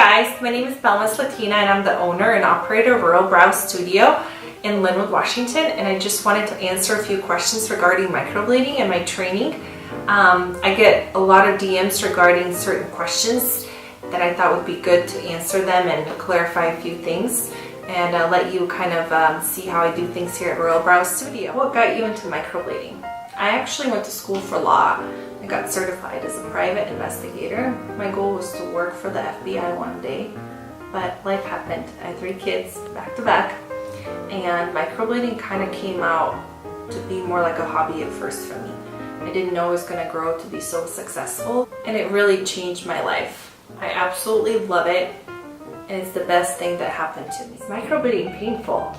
guys, my name is Belmas Latina and I'm the owner and operator of Royal Brow Studio in Lynnwood, Washington, and I just wanted to answer a few questions regarding microblading and my training. I get a lot of DMs regarding certain questions that I thought would be good to answer them and to clarify a few things and let you kind of see how I do things here at Royal Brow Studio. What got you into microblading? I actually went to school for law. I got certified as a private investigator. My goal was to work for the FBI one day, but life happened. I had 3 kids back to back, and microblading kind of came out to be more like a hobby at first for me. I didn't know it was going to grow to be so successful, and it really changed my life. I absolutely love it, and it's the best thing that happened to me. Is microblading painful?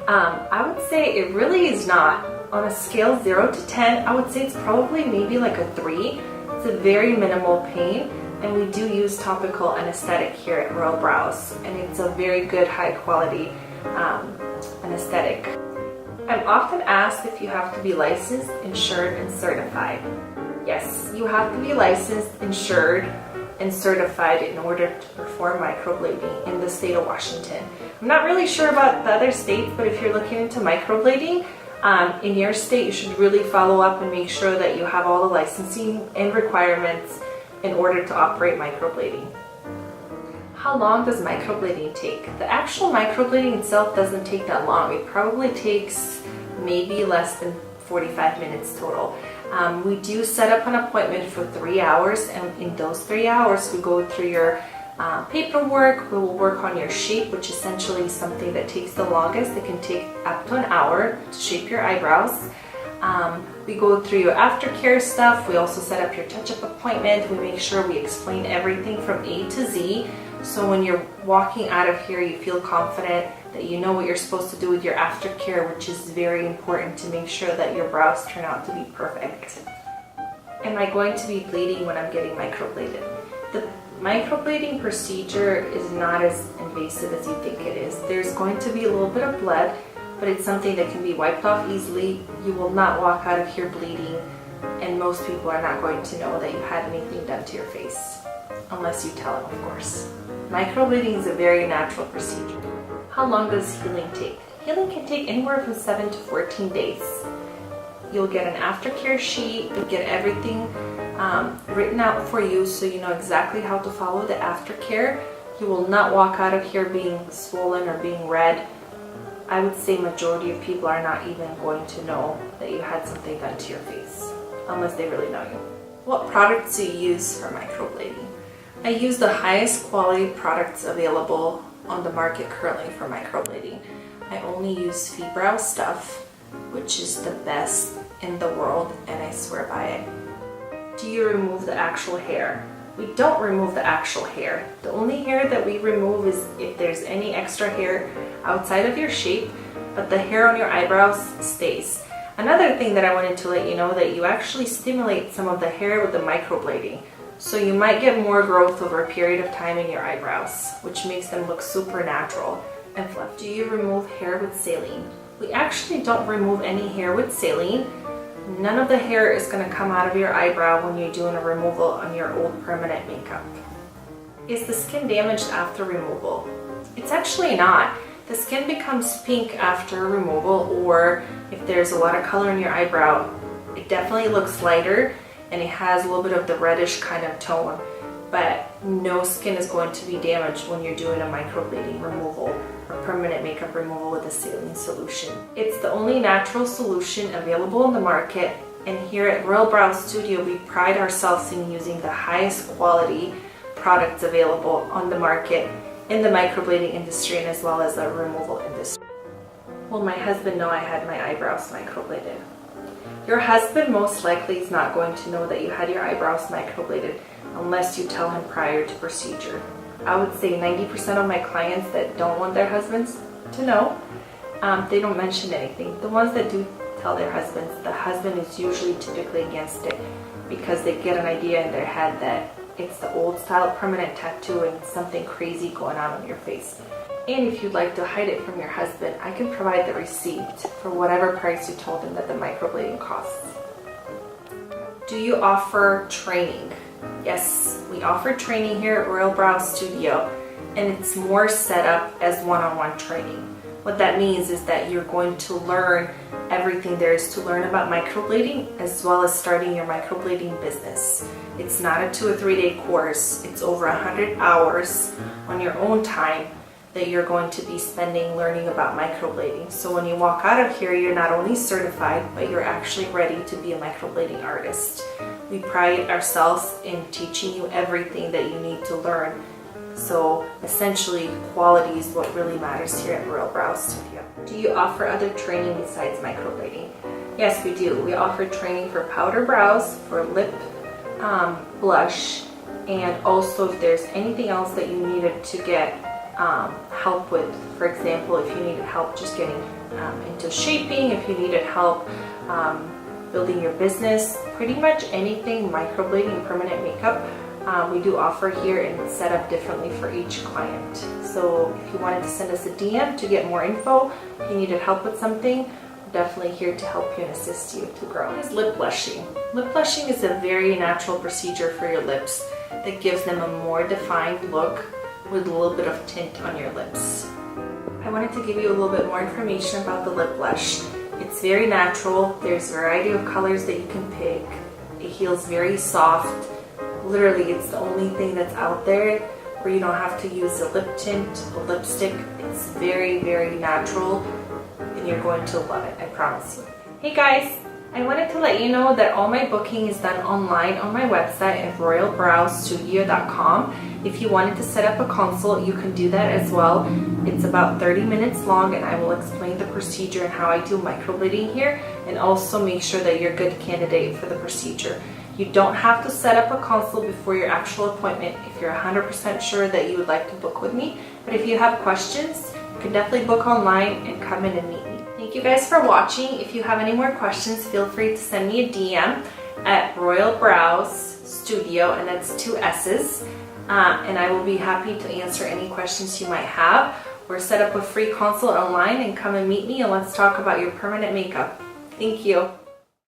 I would say it really is not. On a scale 0 to 10, I would say it's probably maybe like a 3. It's a very minimal pain, and we do use topical anesthetic here at Royal Brows, and it's a very good high quality anesthetic. I'm often asked if you have to be licensed, insured, and certified. Yes, you have to be licensed, insured, and certified in order to perform microblading in the state of Washington. I'm not really sure about the other states, but if you're looking into microblading, in your state, you should really follow up and make sure that you have all the licensing and requirements in order to operate microblading. How long does microblading take? The actual microblading itself doesn't take that long. It probably takes maybe less than 45 minutes total. We do set up an appointment for 3 hours, and in those 3 hours we go through your paperwork. We will work on your shape, which is essentially something that takes the longest. It can take up to an hour to shape your eyebrows. We go through your aftercare stuff. We also set up your touch-up appointment. We make sure we explain everything from A to Z, so when you're walking out of here you feel confident that you know what you're supposed to do with your aftercare, which is very important to make sure that your brows turn out to be perfect. Am I going to be bleeding when I'm getting microbladed? The microblading procedure is not as invasive as you think it is. There's going to be a little bit of blood, but it's something that can be wiped off easily. You will not walk out of here bleeding, and most people are not going to know that you had anything done to your face, unless you tell them, of course. Microblading is a very natural procedure. How long does healing take? Healing can take anywhere from 7 to 14 days. You'll get an aftercare sheet, you'll get everything written out for you so you know exactly how to follow the aftercare. You will not walk out of here being swollen or being red. I would say majority of people are not even going to know that you had something done to your face, unless they really know you. What products do you use for microblading? I use the highest quality products available on the market currently for microblading. I only use Fibrow stuff, which is the best in the world, and I swear by it. Do you remove the actual hair? We don't remove the actual hair. The only hair that we remove is if there's any extra hair outside of your shape, but the hair on your eyebrows stays. Another thing that I wanted to let you know, that you actually stimulate some of the hair with the microblading. So you might get more growth over a period of time in your eyebrows, which makes them look super natural and fluffy. Do you remove hair with saline? We actually don't remove any hair with saline. None of the hair is going to come out of your eyebrow when you're doing a removal on your old permanent makeup. Is the skin damaged after removal? It's actually not. The skin becomes pink after removal, or if there's a lot of color in your eyebrow, it definitely looks lighter and it has a little bit of the reddish kind of tone, but no skin is going to be damaged when you're doing a microblading removal or permanent makeup removal with a saline solution. It's the only natural solution available on the market, and here at Royal Brow Studio we pride ourselves in using the highest quality products available on the market in the microblading industry and as well as the removal industry. Will my husband know I had my eyebrows microbladed? Your husband most likely is not going to know that you had your eyebrows microbladed unless you tell him prior to procedure. I would say 90% of my clients that don't want their husbands to know, they don't mention anything. The ones that do tell their husbands, the husband is usually typically against it because they get an idea in their head that it's the old style permanent tattoo and something crazy going on your face. And if you'd like to hide it from your husband, I can provide the receipt for whatever price you told him that the microblading costs. Do you offer training? Yes, we offer training here at Royal Brow Studio. and it's more set up as one-on-one training. What that means is that you're going to learn everything there is to learn about microblading, as well as starting your microblading business. It's not a 2 or 3 day course. It's over 100 hours on your own time that you're going to be spending learning about microblading. So when you walk out of here, you're not only certified, but you're actually ready to be a microblading artist. We pride ourselves in teaching you everything that you need to learn. So essentially, quality is what really matters here at Royal Brow Studio. Do you offer other training besides microblading? Yes, we do. We offer training for powder brows, for lip blush, and also if there's anything else that you needed to get help with. For example, if you needed help just getting into shaping, if you needed help building your business, pretty much anything microblading, permanent makeup, we do offer here, and it's set up differently for each client. So if you wanted to send us a DM to get more info, if you needed help with something, we're definitely here to help you and assist you to grow. What is lip blushing? Lip blushing is a very natural procedure for your lips that gives them a more defined look with a little bit of tint on your lips. I wanted to give you a little bit more information about the lip blush. It's very natural. There's a variety of colors that you can pick. It heals very soft. Literally, it's the only thing that's out there where you don't have to use a lip tint, a lipstick. It's very, very natural, and you're going to love it, I promise you. Hey guys, I wanted to let you know that all my booking is done online on my website at royalbrowstudio.com. If you wanted to set up a consult, you can do that as well. It's about 30 minutes long, and I will explain the procedure and how I do microblading here, and also make sure that you're a good candidate for the procedure. You don't have to set up a consult before your actual appointment if you're 100% sure that you would like to book with me. But if you have questions, you can definitely book online and come in and meet me. Thank you guys for watching. If you have any more questions, feel free to send me a DM at Royal Brows Studio, and that's 2 S's. And I will be happy to answer any questions you might have. Or set up a free consult online and come and meet me, and let's talk about your permanent makeup. Thank you.